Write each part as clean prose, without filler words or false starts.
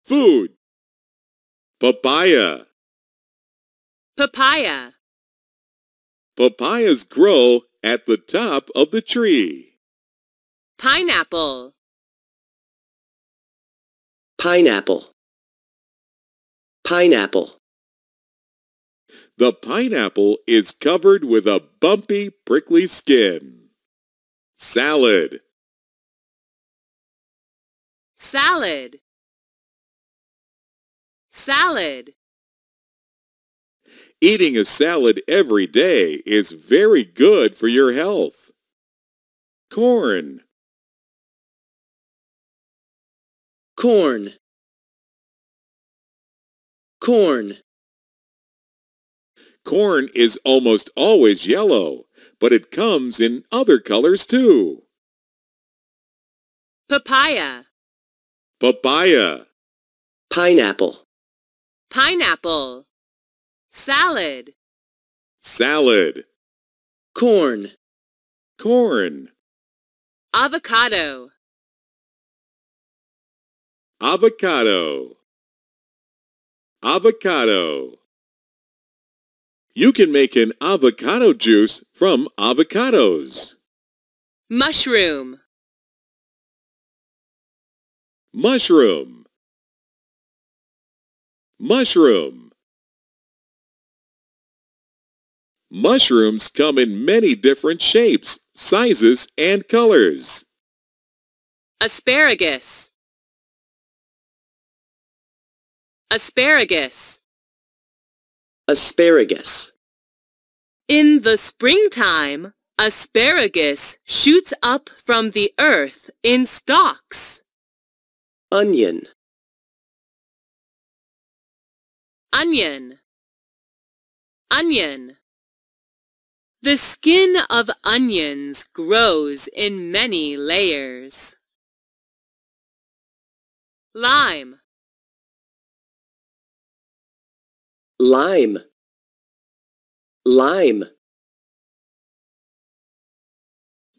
Food. Papaya. Papaya. Papayas grow at the top of the tree. Pineapple. Pineapple. Pineapple. The pineapple is covered with a bumpy, prickly skin. Salad. Salad. Salad. Eating a salad every day is very good for your health. Corn. Corn. Corn. Corn is almost always yellow, but it comes in other colors too. Papaya. Papaya. Pineapple. Pineapple. Salad. Salad. Corn. Corn. Avocado. Avocado. Avocado. You can make an avocado juice from avocados. Mushroom. Mushroom. Mushroom. Mushrooms come in many different shapes, sizes, and colors. Asparagus. Asparagus. Asparagus. In the springtime, asparagus shoots up from the earth in stalks. Onion. Onion. Onion. The skin of onions grows in many layers. Lime. Lime. Lime.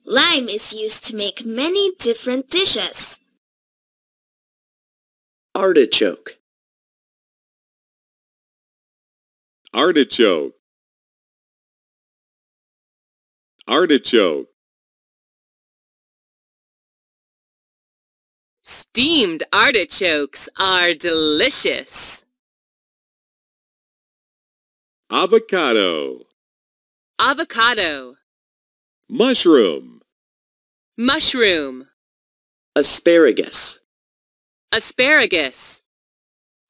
Lime is used to make many different dishes. Artichoke. Artichoke. Artichoke. Steamed artichokes are delicious. Avocado. Avocado. Mushroom. Mushroom. Asparagus. Asparagus.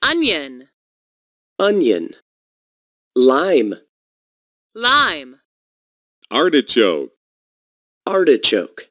Onion. Onion. Lime. Lime. Artichoke. Artichoke.